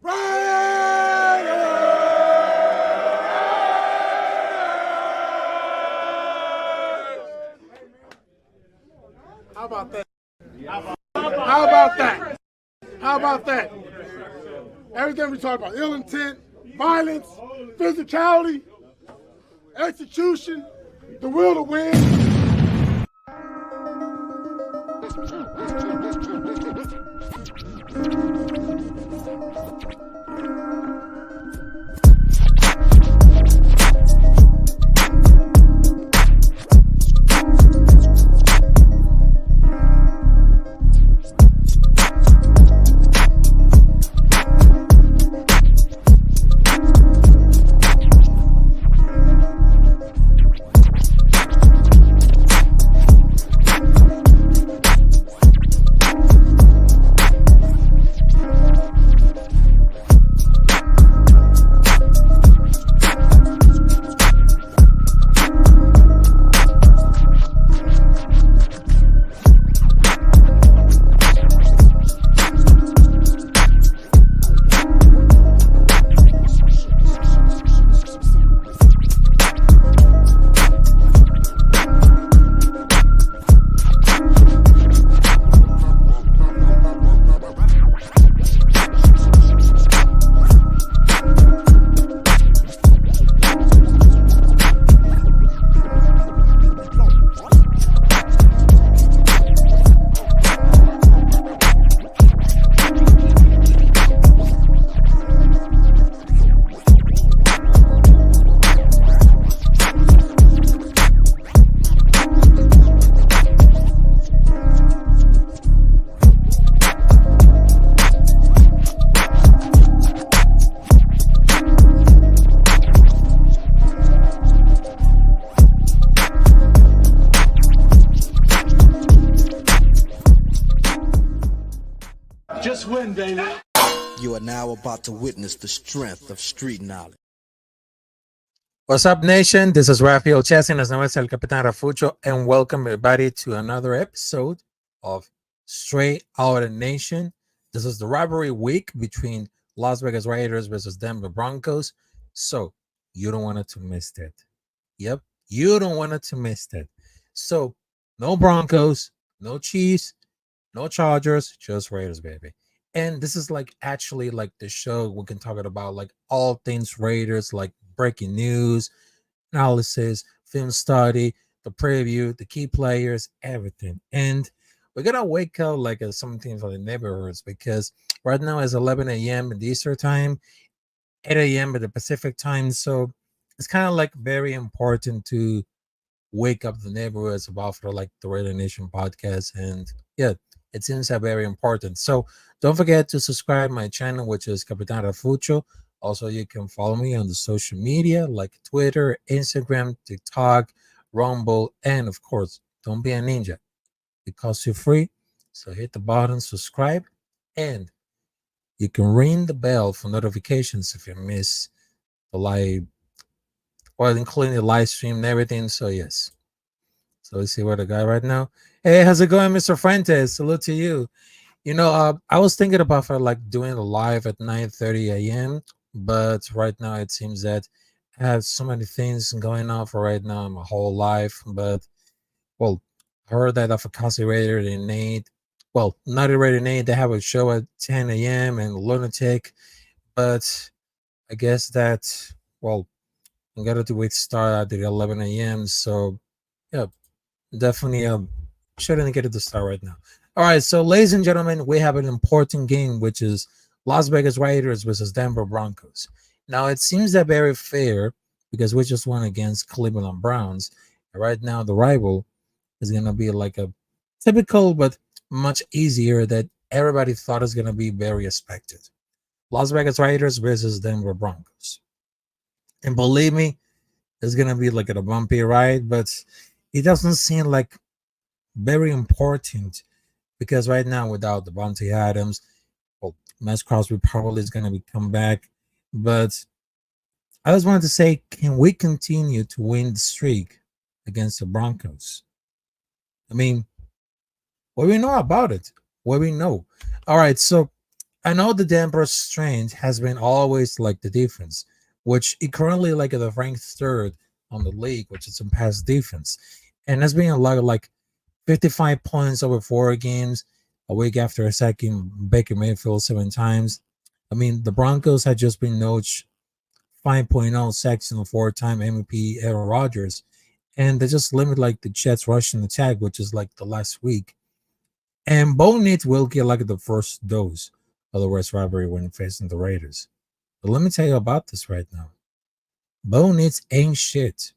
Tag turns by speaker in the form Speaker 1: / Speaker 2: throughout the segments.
Speaker 1: How about that? How about that? How about that? Everything we talk about, ill intent, violence, physicality, execution, the will to win. Just win, baby.
Speaker 2: You are now about to witness the strength of street knowledge.
Speaker 3: What's up, nation? This is Rafael Chessing, as known as El Capitán Rafucho, and welcome everybody to another episode of Straight Outta Nation. This is the rivalry week between Las Vegas Raiders versus Denver Broncos, so you don't want to miss that. Yep, you don't want to miss that. So, no Broncos, no Chiefs, no Chargers, just Raiders, baby. And this is like actually like the show we can talk about like all things Raiders, like breaking news, analysis, film study, the preview, the key players, everything. And we're gonna wake up like something for the neighborhoods because right now it's 11 a.m. in the Eastern time, 8 a.m. at the Pacific time. So it's kind of like very important to wake up the neighborhoods about for like the Straight Outta Nation podcast. And yeah, it seems that very important. So don't forget to subscribe my channel, which is Capitán Rafucho. Also, you can follow me on the social media like Twitter, Instagram, TikTok, Rumble, and of course, don't be a ninja. It costs you free. So hit the button, subscribe, and you can ring the bell for notifications if you miss the live, well, including the live stream and everything. So yes. So let's see where the guy right now. Hey, how's it going, Mr. Fuentes? Salute to you. You know, I was thinking about like doing a live at 9:30 a.m., but right now it seems that I have so many things going on for right now in my whole life. But well, I heard that of a concentrator they need. Well, not already need. They have a show at 10 a.m. and Lunatic, but I guess that well, I got to wait to start at 11 a.m. So yeah, definitely shouldn't get it to start right now. All right, so ladies and gentlemen, we have an important game, which is Las Vegas Raiders versus Denver Broncos. Now, it seems that very fair because we just won against Cleveland Browns. And right now, the rival is going to be like a typical but much easier that everybody thought is going to be very expected. Las Vegas Raiders versus Denver Broncos. And believe me, it's going to be like a bumpy ride, but it doesn't seem like very important because right now without Devontae Adams, well, Max Crosby probably is going to come back. But I just wanted to say, can we continue to win the streak against the Broncos? I mean, what do we know about it? What do we know? All right, so I know the Denver strength has been always like the defense, which it currently like the ranked third on the league, which is some pass defense, and there's been a lot of like 55 points over 4 games, a week after sacking Baker Mayfield 7 times. I mean, the Broncos had just been notched 5.0 sacks and a 4-time MVP Aaron Rodgers, and they just limit like the Jets rushing attack, which is like the last week. And Bo Nix will get like the first dose of the West Rivalry when facing the Raiders. But let me tell you about this right now. Bo Nix ain't shit.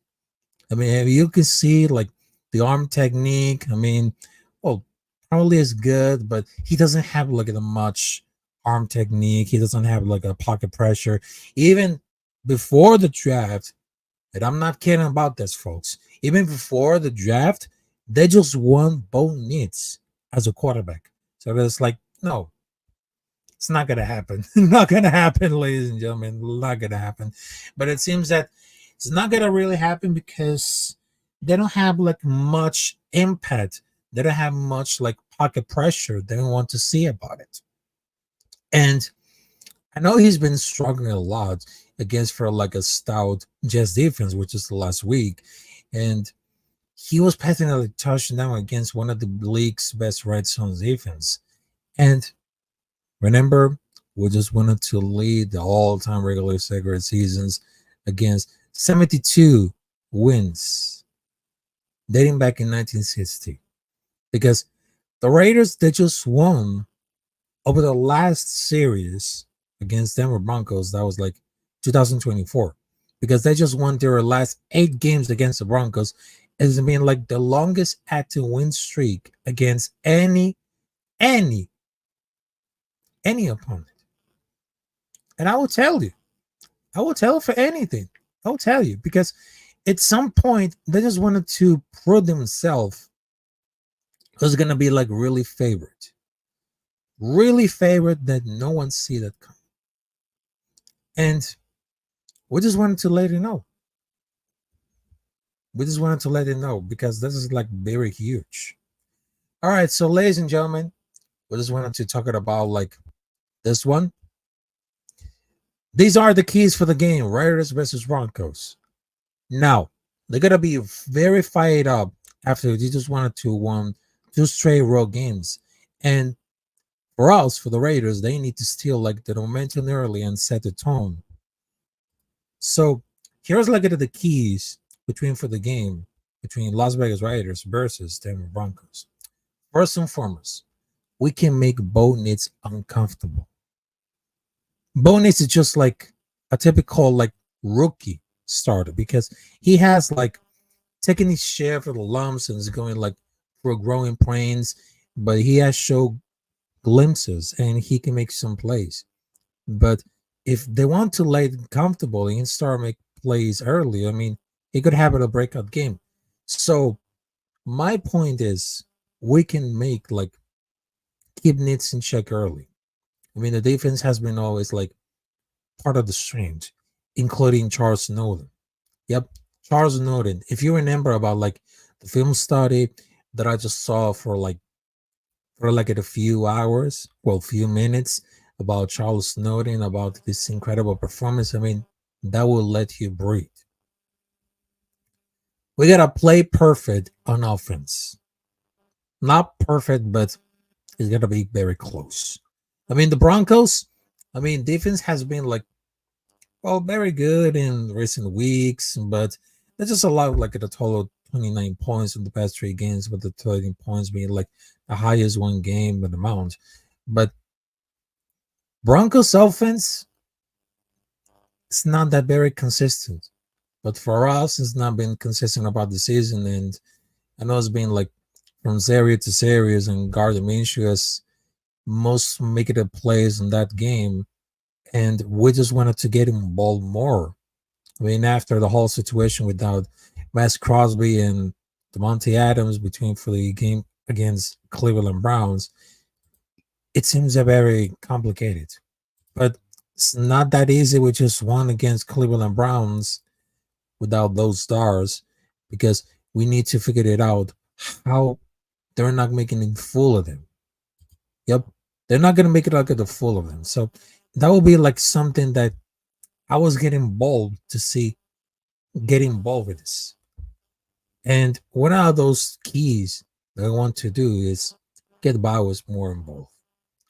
Speaker 3: I mean, you can see like the arm technique. I mean, well, probably is good, but he doesn't have like a much arm technique. He doesn't have like a pocket pressure. Even before the draft, and I'm not kidding about this, folks. Even before the draft, they just won Bo Nix as a quarterback. So it's like, no, it's not gonna happen. Not gonna happen, ladies and gentlemen. Not gonna happen. But it seems that it's not gonna really happen because they don't have like much impact. They don't have much like pocket pressure. They don't want to see about it. And I know he's been struggling a lot against for like a stout Jets defense, which is the last week. And he was passing a touchdown against one of the league's best red zone defense. And remember, we just wanted to lead the all-time regular seasons against 72 wins dating back in 1960. Because the Raiders, they just won over the last series against Denver Broncos. That was like 2024. Because they just won their last 8 games against the Broncos. It's been like the longest active win streak against any opponent. And I will tell you, for anything. I will tell you, because at some point they just wanted to prove themselves who's gonna be like really favored that no one see that coming. And we just wanted to let you know. Because this is like very huge. All right, so ladies and gentlemen, we just wanted to talk about like this one. These are the keys for the game: Raiders versus Broncos. Now, they're gonna be very fired up after they just wanted to win 2 straight road games. And for us, for the Raiders, they need to steal like the momentum early and set the tone. So here's like the keys for the game between Las Vegas Raiders versus Denver Broncos. First and foremost, we can make Bo Nix uncomfortable. Bo Nix is just like a typical like rookie starter because he has like taken his share for the lumps and is going like for growing pains, but he has shown glimpses and he can make some plays. But if they want to lay it comfortable and start make plays early, I mean, he could have a breakout game. So my point is, we can make like keep Nix in check early. I mean, the defense has been always like part of the strength, including Charles Snowden. Yep, Charles Snowden. If you remember about like the film study that I just saw for like a few hours, few minutes about Charles Snowden, about this incredible performance, I mean, that will let you breathe. We gotta play perfect on offense. Not perfect, but it's gonna be very close. I mean, the Broncos, I mean, defense has been like, very good in recent weeks, but they just allowed like a total of 29 points in the past 3 games, with the 30 points being like the highest one game amount. But Broncos offense, it's not that very consistent. But for us, it's not been consistent about the season. And I know it's been like from series to series, and Gardner Minshew has most make it a plays in that game. And we just wanted to get him involved more. I mean, after the whole situation without Wes Crosby and Devontae Adams between for the game against Cleveland Browns, it seems very complicated. But it's not that easy with just one against Cleveland Browns without those stars, because we need to figure it out how they're not making a fool of them. Yep. They're not gonna make it like the full of them. So that will be like something that I was getting involved to see, get involved with this. And one of those keys that I want to do is get Bowers more involved.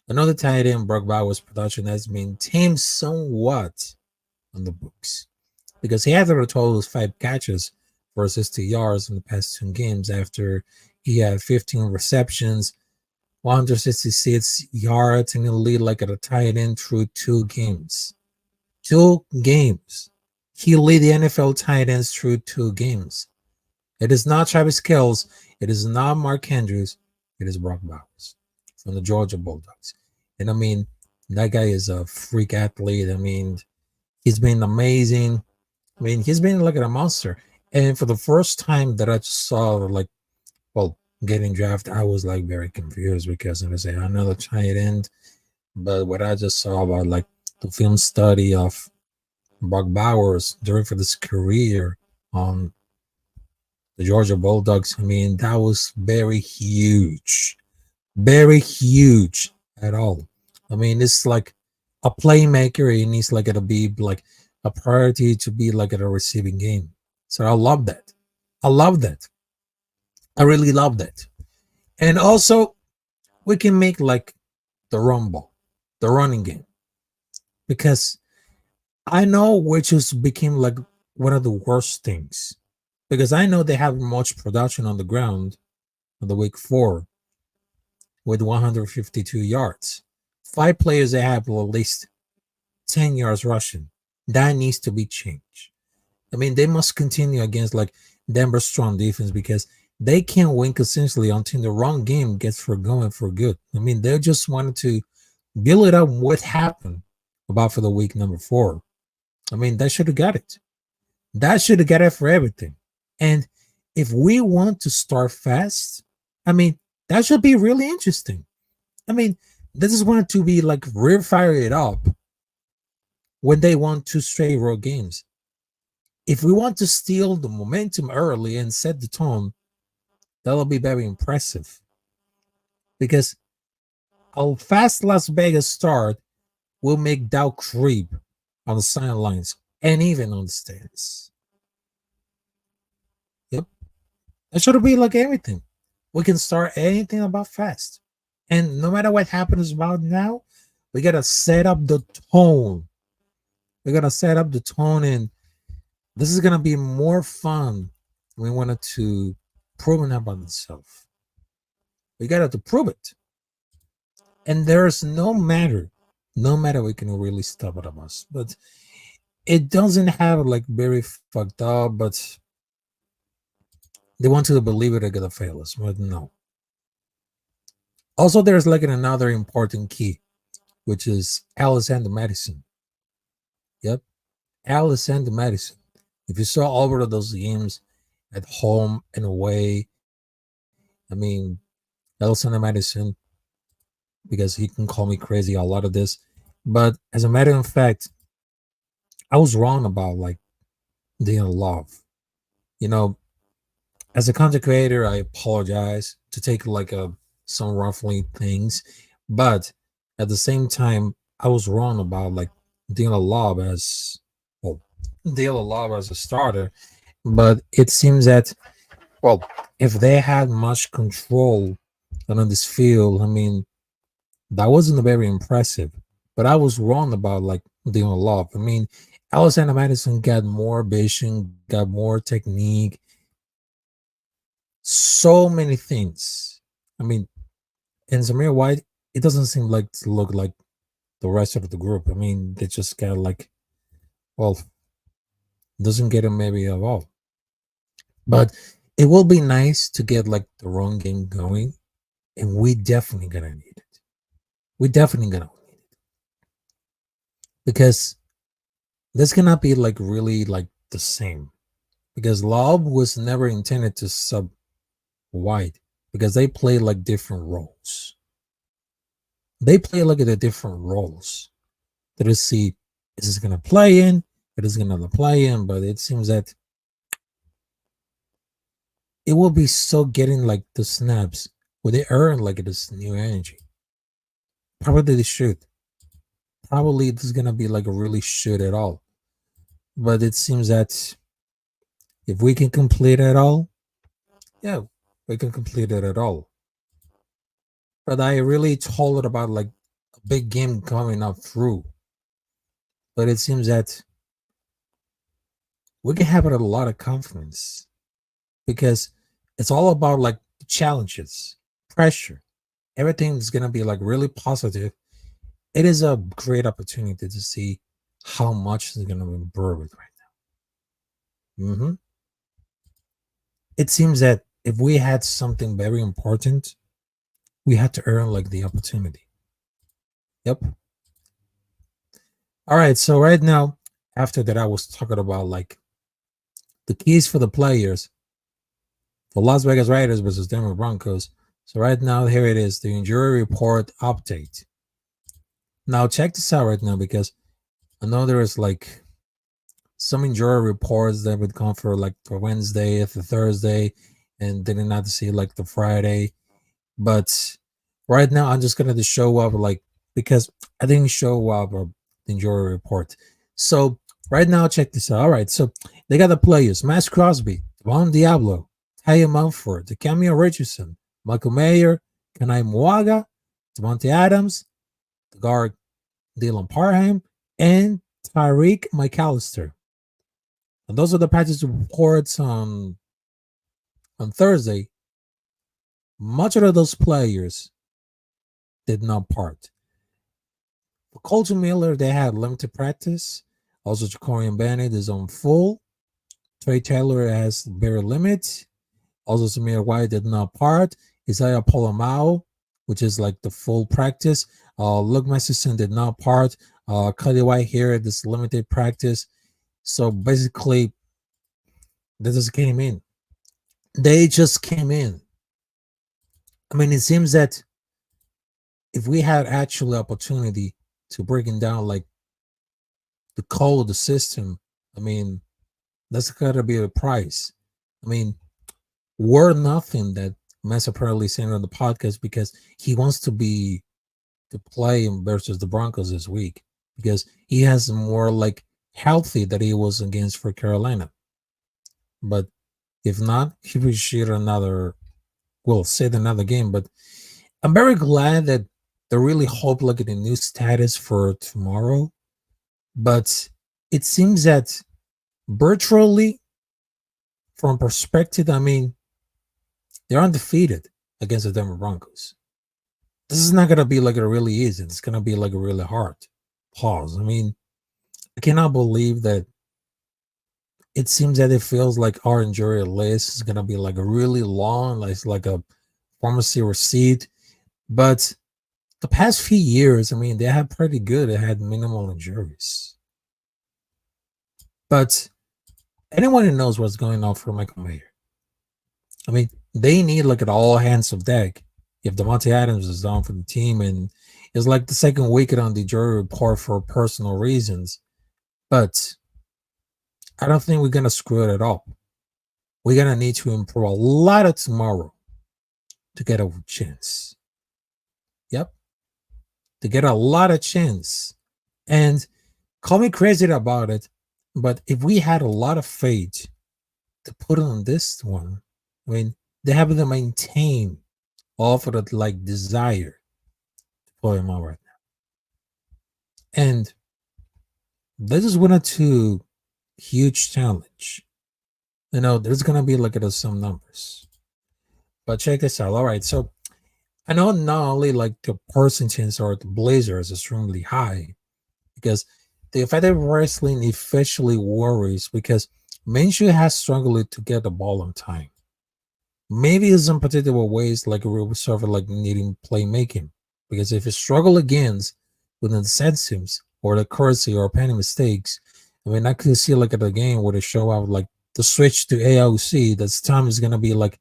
Speaker 3: Another tight end, Brock Bowers' production has been tamed somewhat on the books because he had a total of 5 catches for 60 yards in the past 2 games after he had 15 receptions, 166 yards, and he'll lead like at a tight end through 2 games. 2 games. He lead the NFL tight ends through 2 games. It is not Travis Kelce. It is not Mark Andrews. It is Brock Bowers from the Georgia Bulldogs. And I mean, that guy is a freak athlete. I mean, he's been amazing. I mean, he's been like a monster. And for the first time that I just saw, like, well, getting drafted, I was like very confused because I say another tight end. But what I just saw about like the film study of Brock Bowers during for this career on the Georgia Bulldogs, I mean, that was very huge at all. I mean, it's like a playmaker. He needs like it to be like a priority to be like at a receiving game. So I love that. I love that. I really love that. And also, we can make like the run ball, the running game, because I know which just became like one of the worst things. Because I know they have much production on the ground on the week 4 with 152 yards. 5 players that have at least 10 yards rushing. That needs to be changed. I mean, they must continue against like Denver's strong defense because they can't win consistently until the wrong game gets for going for good. I mean, they just wanted to build it up what happened about for the week number 4. I mean, that should have got it. That should have got it for everything. And if we want to start fast, I mean, that should be really interesting. I mean, they just wanted to be like rear fire it up when they won 2 straight road games. If we want to steal the momentum early and set the tone, that'll be very impressive. Because a fast Las Vegas start will make doubt creep on the sidelines and even on the stands. Yep. That should be like everything. We can start anything about fast. And no matter what happens about now, we gotta set up the tone. We gotta set up the tone, and this is gonna be more fun. We wanted to prove it about itself. We gotta to prove it. And there's no matter we can really stop it of us. But it doesn't have like very fucked up, but they want you to believe it, they're gonna fail us. But no. Also, there's like another important key, which is Alexander Madison. Yep. Alexander Madison. If you saw all of those games at home and away, I mean, Alexander Madison, because he can call me crazy a lot of this, but as a matter of fact, I was wrong about like Dean Love. You know, as a content creator, I apologize to take like some ruffling things, but at the same time, I was wrong about like Dean Love as well, Dean Love as a starter. But it seems that, well, if they had much control on this field, I mean, that wasn't very impressive. But I was wrong about like Dean Love. I mean, Alexander Madison got more vision, got more technique, so many things. I mean, and Zamir White, it doesn't seem like to look like the rest of the group. I mean, they just got like, well, doesn't get him maybe at all. But it will be nice to get like the run game going, and we definitely gonna need it. We definitely gonna need it because this cannot be like really like the same. Because Lob was never intended to sub White because they play like different roles. They play like the different roles. To see is this gonna play in, it is gonna play in, but it seems that it will be so getting like the snaps where they earn like this new energy. Probably they should. Probably this is gonna be like a really should at all. But it seems that if we can complete it all, yeah, we can complete it at all. But I really told it about like a big game coming up through. But it seems that we can have it a lot of confidence because it's all about like challenges, pressure. Everything is gonna be like really positive. It is a great opportunity to see how much is gonna improve it right now. It seems that if we had something very important, we had to earn like the opportunity. Yep. All right. So right now, after that, I was talking about like the keys for the players for Las Vegas Raiders versus Denver Broncos. So right now, here it is, the injury report update. Now check this out right now because I know there is like some injury reports that would come for like for Wednesday, for Thursday, and did not see like the Friday. But right now, I'm just gonna show up like because I didn't show up the injury report. So right now, check this out. All right, so they got the players: Max Crosby, Devon Diablo, Taya Mumford, Cameo Richardson, Michael Mayer, Kanai Muaga, Devontae Adams, the guard Dylan Parham, and Tyreek McAllister. And those are the practice reports on Thursday. Much of those players did not part. For Colton Miller, they had limited practice. Also, Jacorian Bennett is on full. Trey Taylor has very limited. Also, Samir White did not part. Isaiah Polomao, which is like the full practice. Luke Masterson did not part. Cody White here, this limited practice. So basically, they just came in. They just came in. I mean, it seems that if we had actual opportunity to breaking down like the code, the system, I mean, that's gotta be a price. I mean, we're nothing that Mess apparently saying on the podcast because he wants to play versus the Broncos this week because he has more like healthy that he was against for Carolina. But if not, he will shoot another, well, say another game. But I'm very glad that they really hope like at a new status for tomorrow. But it seems that virtually, from perspective, I mean, they're undefeated against the Denver Broncos. This is not gonna be like a really easy. It's gonna be like a really hard pause. I mean, I cannot believe that it seems that it feels like our injury list is gonna be like a really long, like a pharmacy receipt. But the past few years, I mean, they had pretty good. They had minimal injuries. But anyone who knows what's going on for Michael Mayer, I mean, they need like an all hands of deck. If Devontae Adams is down for the team, and it's like the second wicket on the jury report for personal reasons. But I don't think we're gonna screw it at all. We're gonna need to improve a lot of tomorrow to get a chance. Yep. To get a lot of chance. And call me crazy about it, but if we had a lot of faith to put on this one, I mean, they have to maintain all for the like desire to pull him out right now. And this is one or two huge challenge. You know, there's gonna be like some numbers. But check this out. All right, so I know not only like the percentage or the Blazers is extremely high because the effective wrestling officially worries because Minshew has struggled to get the ball on time. Maybe in some particular ways, like a sort of like needing playmaking. Because if you struggle against with the incentives or the currency or penny mistakes, I mean, I could see like at the game where they show out like the switch to AOC. This time is gonna be like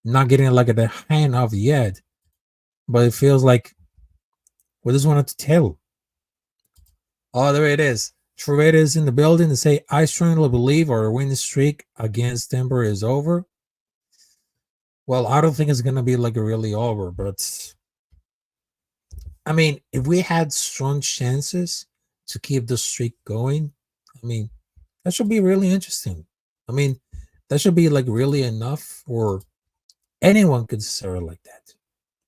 Speaker 3: not getting like at the hand of yet, but it feels like we just wanted to tell. Oh, there it is. True is in the building to say, I strongly believe our winning streak against Denver is over. Well, I don't think it's gonna be like a really over, but I mean, if we had strong chances to keep the streak going, I mean, that should be really interesting. I mean, that should be like really enough for anyone consider like that,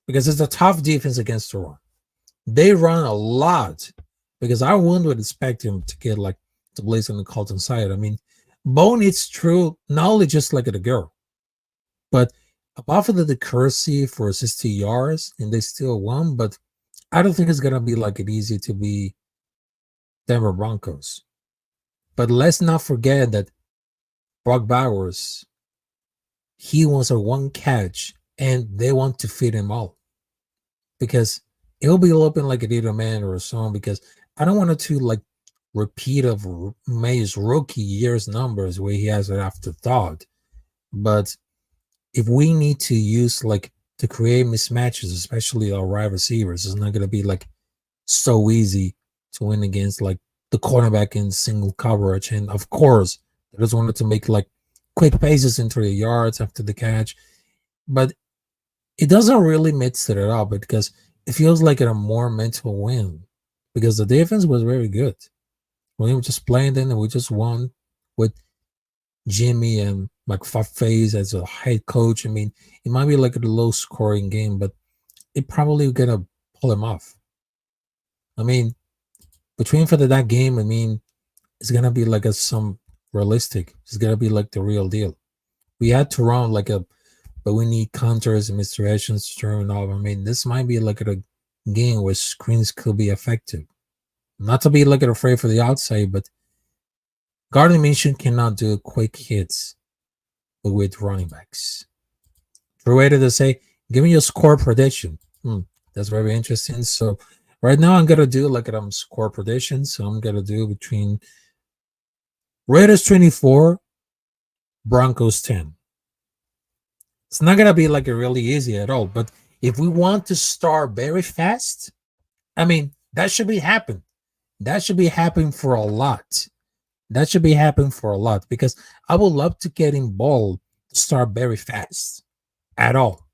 Speaker 3: because it's a tough defense against the run. They run a lot, because I wouldn't would expect him to get like to blaze on the Colton side. I mean, Bo needs true knowledge just like a girl, but apart from the accuracy for 60 yards, and they still won. But I don't think it's gonna be like it easy to be Denver Broncos. But let's not forget that Brock Bowers, he wants a one catch, and they want to feed him all, because it'll be open like a either man or a song. Because I don't want it to like repeat of May's rookie year's numbers where he has an afterthought. But if we need to use like to create mismatches, especially our wide receivers, it's not gonna be like so easy to win against like the cornerback in single coverage. And of course, they just wanted to make like quick passes into the yards after the catch. But it doesn't really mix it at all, because it feels like a more mental win, because the defense was very good. We were just playing then, and we just won with Jimmy and like Fafaze as a head coach. I mean, it might be like a low scoring game, but it probably gonna pull him off. I mean, between for that game, I mean, it's gonna be like some realistic. It's gonna be like the real deal. We had to run like but we need counters and misdirections to turn off. I mean, this might be like a game where screens could be effective. Not to be like afraid for the outside, but Gardner Minshew cannot do quick hits with running backs. True to say, give me your score prediction. That's very interesting. So right now I'm gonna do like a score prediction. So I'm gonna do between Raiders 24, Broncos 10. It's not gonna be like a really easy at all. But if we want to start very fast, I mean, that should be happening. That should be happening for a lot. That should be happening for a lot, because I would love to get involved to start very fast at all.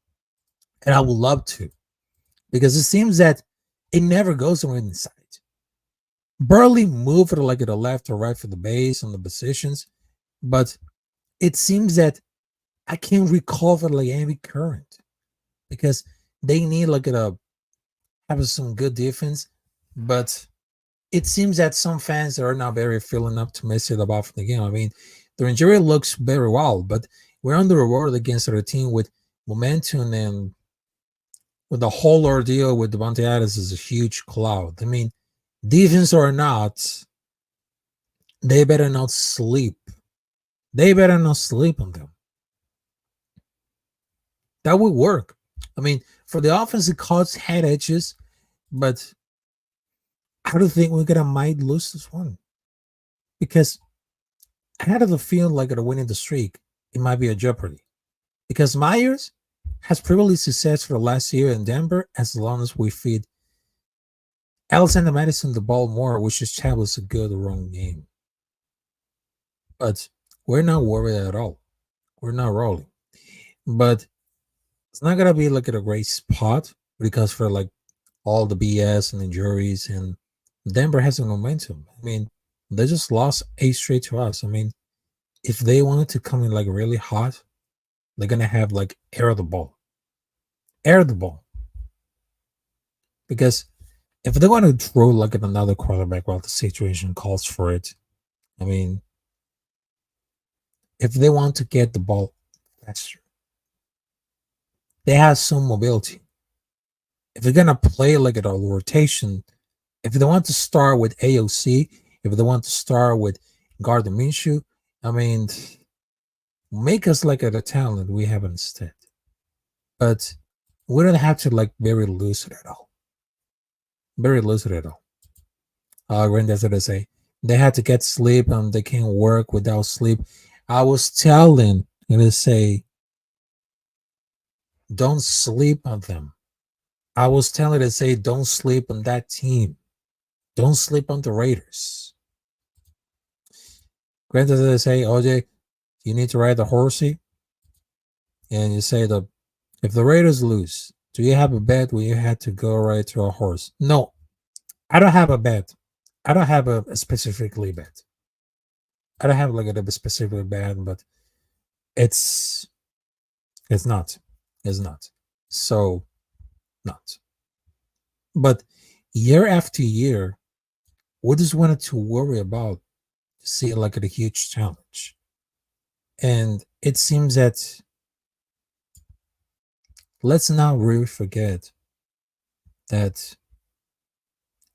Speaker 3: And I would love to, because it seems that it never goes on inside. Barely move it like to the left or right for the base on the positions, but it seems that I can't recover like any current, because they need like a have some good defense, but it seems that some fans are not very feeling optimistic about the game. I mean, the injury looks very well, but we're on the reward against our team with momentum, and with the whole ordeal with Devontae Adams is a huge cloud. I mean, defense or not, they better not sleep. They better not sleep on them. That would work. I mean, for the offense, it caused head edges, but I don't think we're gonna might lose this one, because I had the feeling like at winning the streak, it might be a jeopardy, because Myers has previously success for the last year in Denver as long as we feed Alexander Madison the ball more, which establishes a good run game. But we're not worried at all. We're not rolling. But it's not gonna be like at a great spot, because for like all the BS and injuries, and Denver has a momentum. I mean, they just lost 8 straight to us. I mean, if they wanted to come in like really hot, they're gonna have like air the ball. Air the ball. Because if they want to throw like at another quarterback while the situation calls for it, I mean, if they want to get the ball faster, they have some mobility. If they're gonna play like at a rotation, if they want to start with AOC, if they want to start with Gardner Minshew, I mean, make us like a talent we have instead. But we don't have to like very lucid at all. Very lucid at all. That's what I say. They had to get sleep, and they can't work without sleep. I was telling them to say, don't sleep on them. I was telling them to say, don't sleep on that team. Don't sleep on the Raiders. Granted, they say, OJ, you need to ride the horsey. And you say that if the Raiders lose Do you have a bet where you had to go right to a horse? No, I don't have a bet. I don't have a specifically bet. I don't have like a specific bet, but it's it's not. It's not. So not. But year after year, we just wanted to worry about see like a huge challenge. And it seems that let's not really forget that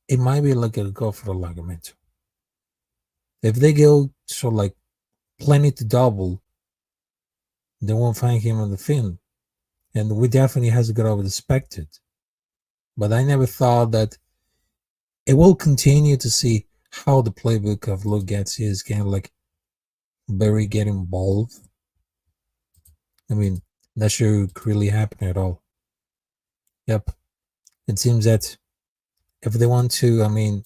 Speaker 3: it might be like a go for the Lagamento. If they go so like plenty to double, they won't find him on the film. And we definitely has to get over expected. But I never thought that it will continue to see how the playbook of Luke gets is kind of like very get involved. I mean, that should really happen at all. Yep. It seems that if they want to, I mean,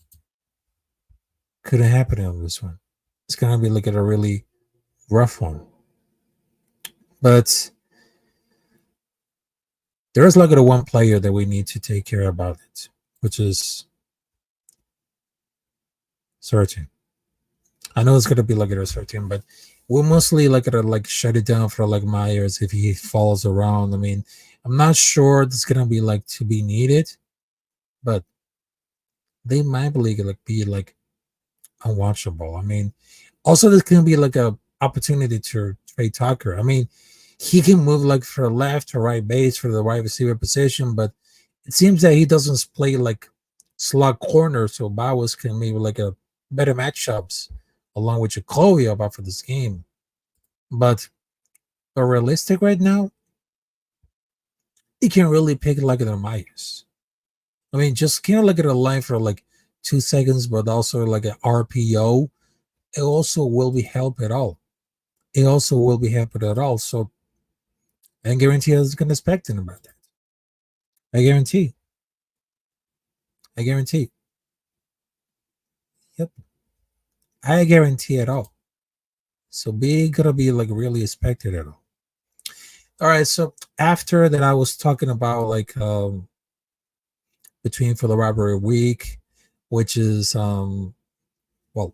Speaker 3: couldn't happen on this one. It's gonna be like a really rough one. But there's like a one player that we need to take care about it, which is Certain. I know it's gonna be like a Certain, but we'll mostly like gonna like shut it down for like Myers if he falls around. I mean, I'm not sure it's gonna be like to be needed, but they might be like unwatchable. I mean, also this can be like a opportunity to trade Tucker. I mean, he can move like for left or right base for the wide receiver position, but it seems that he doesn't play like slot corner, so Bowers can maybe like a better matchups along with Jacoby about for this game. But realistic right now, he can really pick like the Myers. I mean, just kind of look at a line for like 2 seconds, but also like an RPO. It also will be help at all. It also will be help at all. So I guarantee I was going to expect him about that. I guarantee. I guarantee. Yep. I guarantee it all. So be gonna be like really expected at all. All right. So after that, I was talking about like between for the Rivalry week, which is well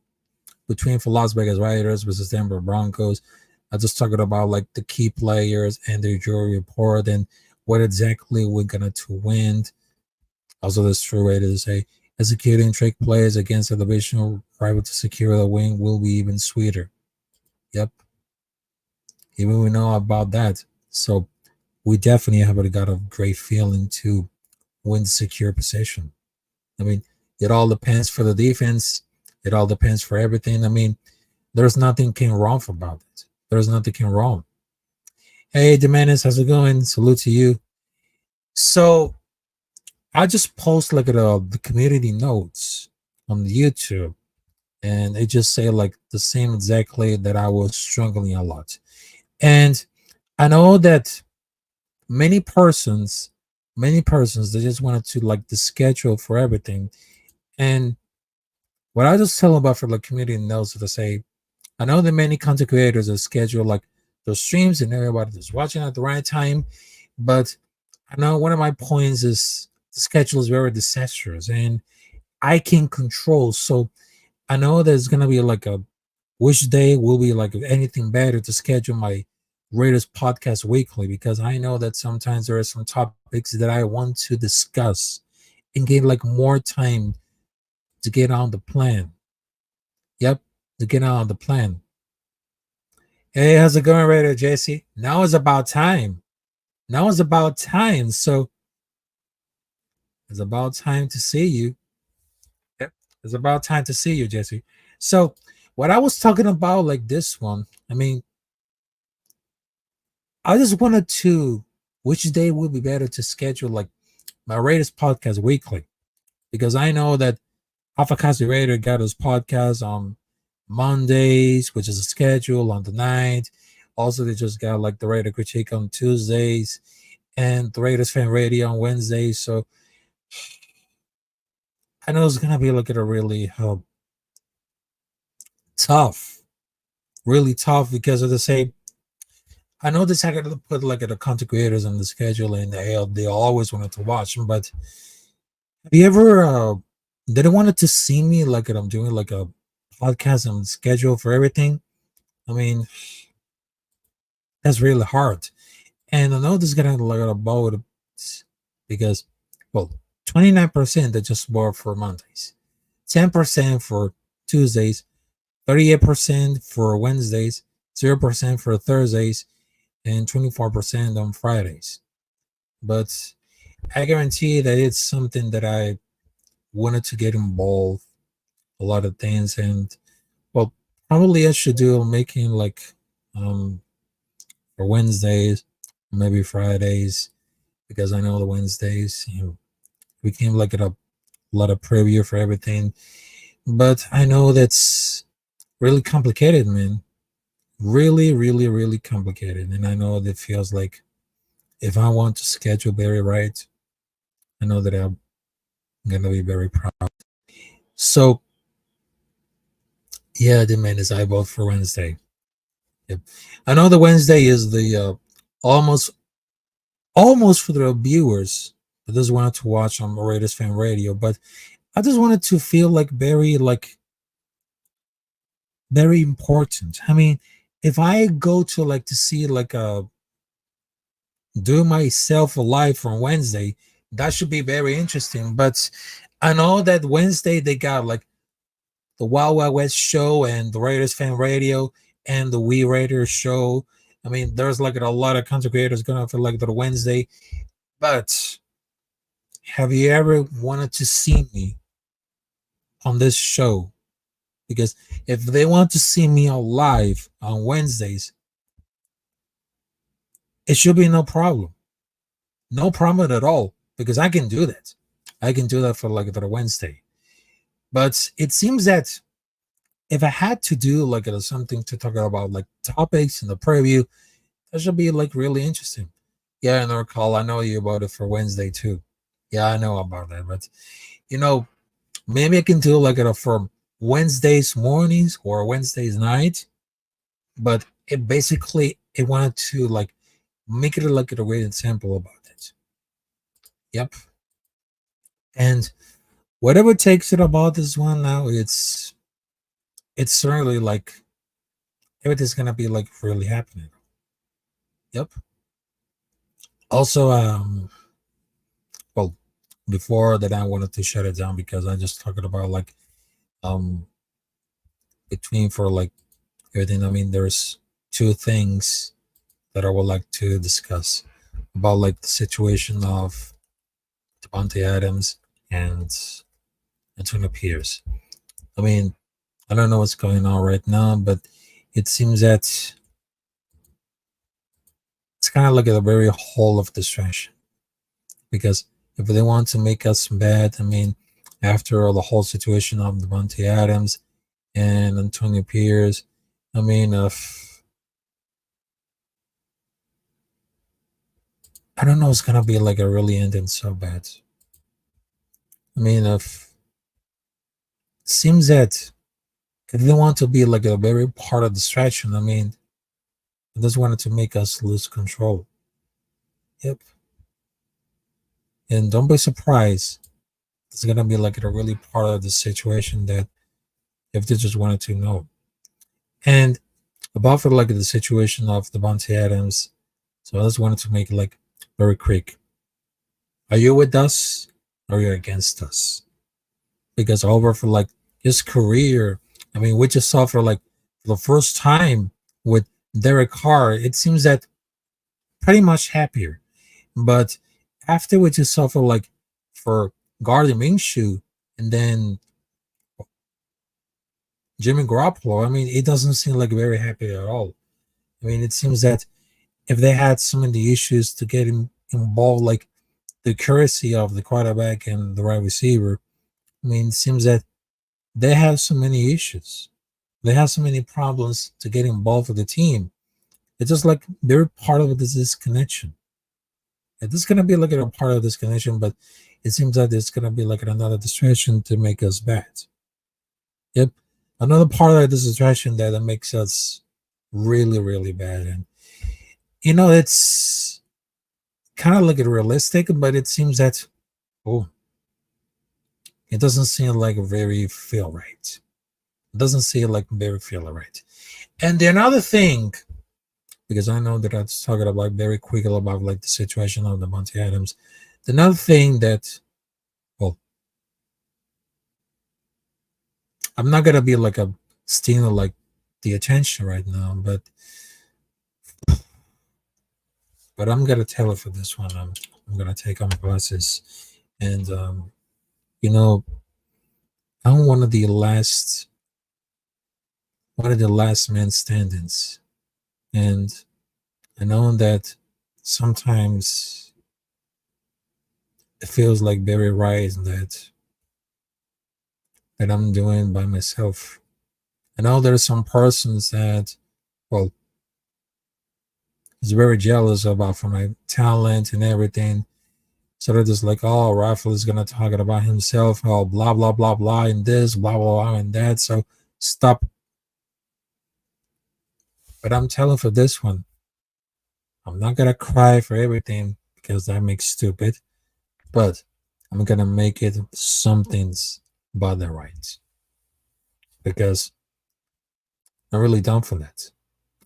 Speaker 3: between for Las Vegas Raiders versus Denver Broncos. I just talking about like the key players and their jury report and what exactly we're gonna to win. Also, there's true way to say executing trick plays against a divisional rival to secure the win will be even sweeter. Yep. Even we know about that. So we definitely have got a great feeling to win secure possession. I mean, it all depends for the defense. It all depends for everything. I mean, there's nothing can wrong about it. There's nothing can wrong. Hey, Demenis, how's it going? Salute to you. So I just post like the community notes on YouTube, and it just say like the same exactly that I was struggling a lot. And I know that many persons they just wanted to like the schedule for everything. And what I just tell about for the community notes to say, I know that many content creators are scheduled like those streams and everybody is watching at the right time, but I know one of my points is the schedule is very disastrous and I can control. So I know there's gonna be like a which day will be like anything better to schedule my Raiders podcast weekly because I know that sometimes there are some topics that I want to discuss and get like more time to get on the plan. Yep, to get on the plan. Hey, how's it going, Raider Jesse? Now is about time. Now is about time. So it's about time to see you. Yep, it's about time to see you, Jesse. So what I was talking about, like this one, I mean, I just wanted to, which day would be better to schedule like my Raiders podcast weekly? Because I know that Alpha Kasi Raider got his podcast on Mondays, which is a schedule on the night. Also, they just got like the Raider Critique on Tuesdays and the Raiders Fan Radio on Wednesdays. So I know it's going to be like a really tough, really tough because of the same. I know this I got to put like the content creators on the schedule, and they always wanted to watch them. But have you ever they wanted to see me like I'm doing like a podcast on schedule for everything? I mean, that's really hard. And I know this is gonna like about because well, 29% that just work for Mondays, 10% for Tuesdays, 38% for Wednesdays, 0% for Thursdays, and 24% on Fridays. But I guarantee that it's something that I wanted to get involved a lot of things, and well, probably I should do making like um for Wednesdays, maybe Fridays, because I know the Wednesdays, we came like at a lot of preview for everything. But I know that's really complicated, man. Really, really, really complicated. And I know that feels like if I want to schedule very right, I know that I'm gonna be very proud. So yeah, the man is I vote for Wednesday. Yep. I know the Wednesday is the almost for the viewers that just wanted to watch on Raiders Fan Radio, but I just wanted to feel very important. I mean, if I go to like to see like a do myself a live on Wednesday, that should be very interesting. But I know that Wednesday they got like the Wild Wild West show and the Raiders Fan Radio and the We Raiders show. I mean, there's like a lot of content creators going for like the Wednesday. But have you ever wanted to see me on this show? Because if they want to see me live on Wednesdays, it should be no problem. No problem at all. Because I can do that. I can do that for like the Wednesday. But it seems that if I had to do like something to talk about like topics in the preview, that should be like really interesting. Yeah, and recall, I know you about it for Wednesday too. Yeah, I know about that. But maybe I can do like it from Wednesdays mornings or Wednesdays night. But it basically it wanted to like make it like a great example about it. Yep. And whatever takes it about this one now, it's certainly like everything's gonna be like really happening. Yep. Also, well, before that, I wanted to shut it down because I just talked about like um between for like everything. I mean, there's two things that I would like to discuss about like the situation of Devontae Adams and Antonio Pierce. I mean, I don't know what's going on right now, but it seems that it's kind of like a very hole of distraction. Because if they want to make us bad, I mean, after the whole situation of Devontae Adams and Antonio Pierce, I mean, if I don't know, it's gonna be like a really ending so bad. I mean, if it seems that if they want to be like a very part of distraction, I mean, they just wanted to make us lose control. Yep. And don't be surprised. It's gonna be like a really part of the situation that if they just wanted to know. And about for like the situation of Devontae Adams, so I just wanted to make it like very quick. Are you with us or are you against us? Because over for like his career, I mean, we just saw for like the first time with Derek Carr, it seems that pretty much happier. But after we just saw for Gardner Minshew and then Jimmy Garoppolo, I mean, it doesn't seem like very happy at all. I mean, it seems that if they had some of the issues to get him involved, like the accuracy of the quarterback and the right receiver, I mean, it seems that they have so many issues. They have so many problems to get involved with the team. It's just like they're part of this disconnection. This is gonna be like a part of this connection, but it seems like it's gonna be like another distraction to make us bad. Yep, another part of this distraction that makes us really, really bad. And it's kind of like realistic, but it seems that, oh, it doesn't seem like very feel right. It doesn't seem like very feel right. And the another thing, because I know that I was talking about very quickly about like the situation of the Monty Adams. Another thing that, well, I'm not gonna be like a stealing like the attention right now, but I'm gonna tell it for this one. I'm gonna take on my glasses, and you know, I'm one of the last men standings, and I know that sometimes it feels like very right that I'm doing by myself. I know there are some persons that, well, is very jealous about for my talent and everything. So they're just like, oh, Rafael is gonna talk about himself, oh, blah blah blah blah, and this, blah blah blah, and that. So stop. But I'm telling for this one, I'm not gonna cry for everything because that makes stupid. But I'm gonna make it something's about the right because I'm really down for that.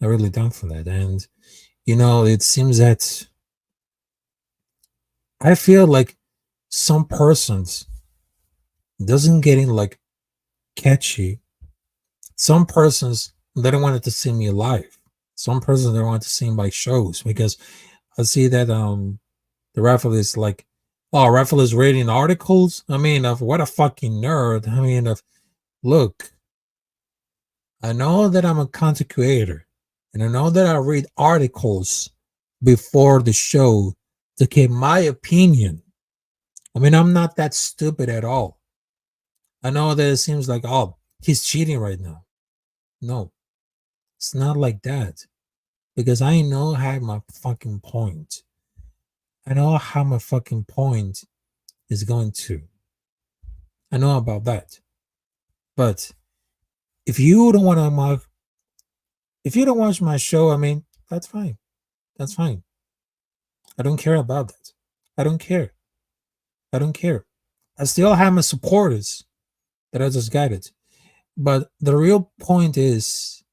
Speaker 3: I'm really down for that, and it seems that I feel like some persons doesn't getting like catchy. Some persons they don't want to see me live. Some persons they want to see my shows because I see that the raffle is like, oh, raffle is reading articles. I mean, of what a fucking nerd. I mean, of look, I know that I'm a content creator, and I know that I read articles before the show to get my opinion. I mean, I'm not that stupid at all. I know that it seems like, oh, he's cheating right now. No, it's not like that. Because I know how my fucking point. I know how my fucking point is going to. I know about that. But if you don't want to if you don't watch my show, I mean, that's fine. That's fine. I don't care about that. I don't care. I don't care. I still have my supporters that I just got it. But the real point is,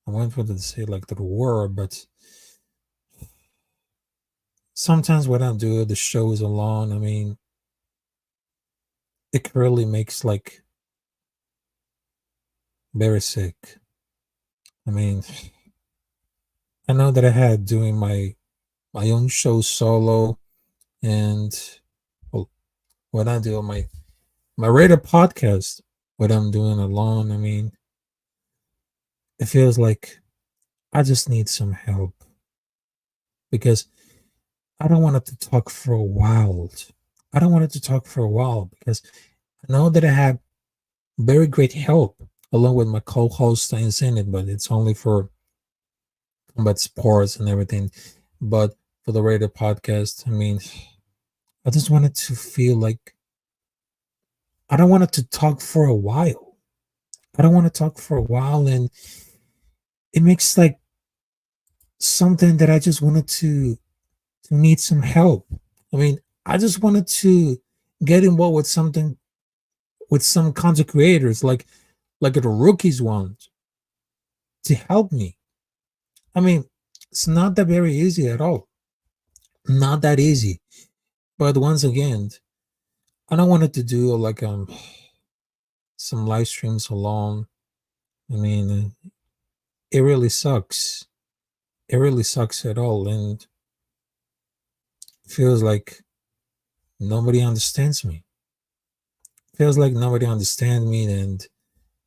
Speaker 3: I wanted to say like the word, but sometimes when I do the shows alone, I mean, it really makes like very sick. I mean, I know that I had doing my own show solo, and well, when I do my rated podcast, what I'm doing alone, I mean, it feels like I just need some help because I don't want it to talk for a while. I don't want it to talk for a while because I know that I have very great help along with my co-host in it, but it's only for combat sports and everything. But for the rated podcast, I mean, I just wanted to feel like I don't want it to talk for a while. I don't want to talk for a while, and it makes like something that I just wanted to need some help. I mean, I just wanted to get involved with something with some content creators like the rookies want to help me. I mean, it's not that very easy at all. Not that easy. But once again, I don't want it to do like some live streams alone. I mean, it really sucks. It really sucks at all, and feels like nobody understands me. Feels like nobody understands me, and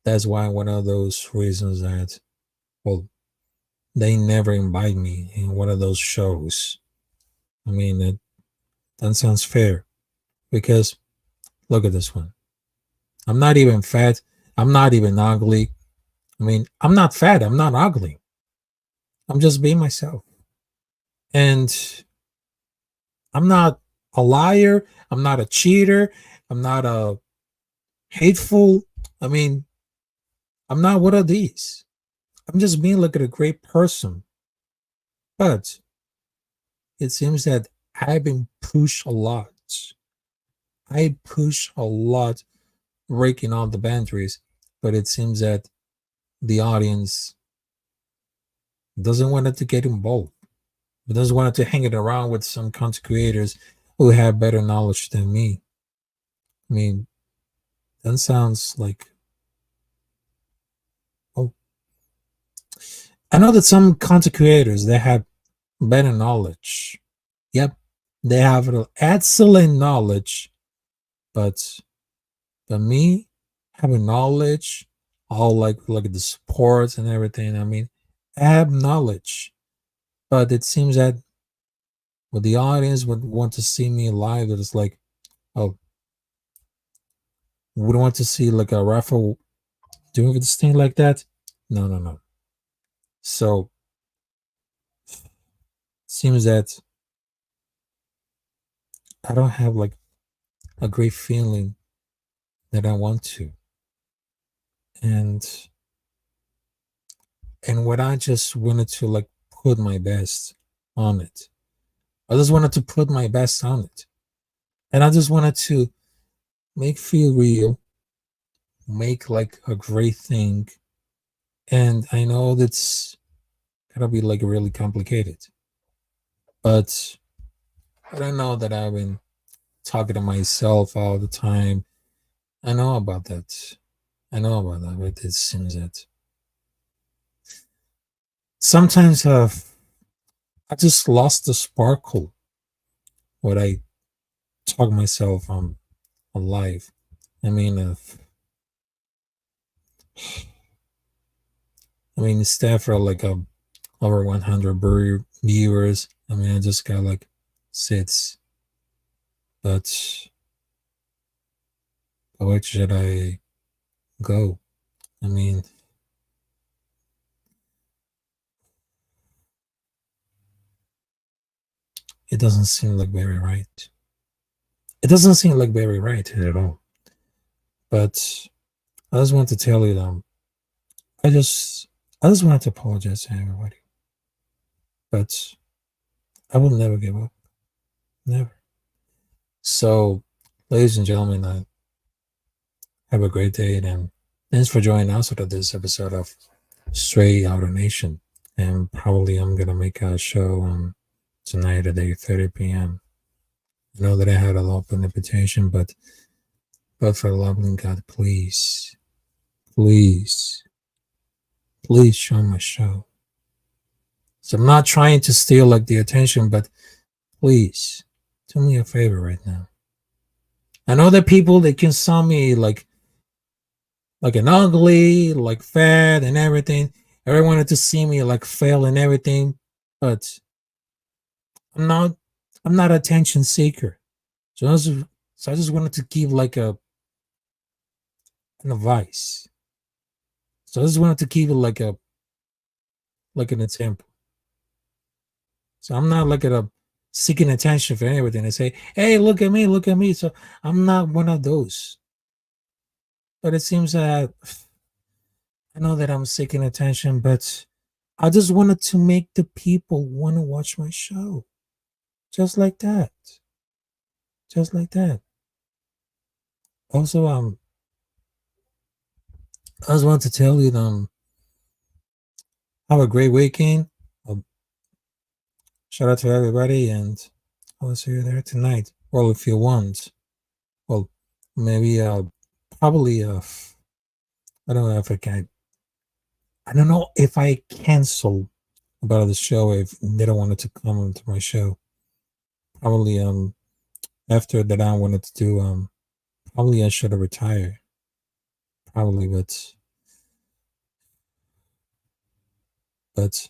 Speaker 3: that's why one of those reasons that, well, they never invite me in one of those shows. I mean, that sounds fair because look at this one. I'm not even fat. I'm not even ugly. I mean, I'm not fat. I'm not ugly. I'm just being myself. And I'm not a liar. I'm not a cheater. I'm not a hateful. I mean, I'm not one of these. I'm just being like a great person. But it seems that I've been pushed a lot. I push a lot, breaking all the boundaries, but it seems that the audience doesn't want it to get involved. It doesn't want it to hang it around with some content creators who have better knowledge than me. I mean, that sounds like, oh, I know that some content creators, they have better knowledge. Yep, they have excellent knowledge, but me having knowledge, all like the sports and everything. I mean, I have knowledge, but it seems that what the audience would want to see me live, that it's like, oh, would want to see like a Rafa doing this thing like that. No, no, no. So seems that I don't have like a great feeling that I want to. And what I just wanted to like put my best on it. I just wanted to put my best on it. And I just wanted to make feel real, make like a great thing. And I know that's gonna be like really complicated. But I don't know that I've been talking to myself all the time. I know about that. I know about that, but it seems that sometimes I just lost the sparkle when I talk myself alive. I mean, instead for like over 100 viewers, I mean, I just got like 6. But where should I go? I mean, it doesn't seem like very right. It doesn't seem like very right at all. But I just want to tell you I just want to apologize to everybody. But I will never give up. Never. So, ladies and gentlemen, have a great day, and thanks for joining us for this episode of Straight Outta Nation. And probably I'm gonna make a show tonight at 8:30 p.m. I know that I had a lot of invitation, but for the love of God, please, please, please show my show. So I'm not trying to steal like the attention, but please do me a favor right now. I know that people, they can saw me like an ugly, like fat and everything. Everyone wanted to see me like fail and everything, but I'm not attention seeker. So I just wanted to give like an advice. So I just wanted to give it like an example. So I'm not like seeking attention for everything. I say, hey, look at me, look at me. So I'm not one of those. But it seems that I know that I'm seeking attention, but I just wanted to make the people want to watch my show. Just like that. Just like that. Also, I just want to tell you, have a great weekend. Shout out to everybody, and I'll see you there tonight. Well, if you want, well, maybe probably I don't know if I can. I don't know if I cancel about the show if they don't want it to come to my show. Probably after that I wanted to do probably I should have retired. Probably, but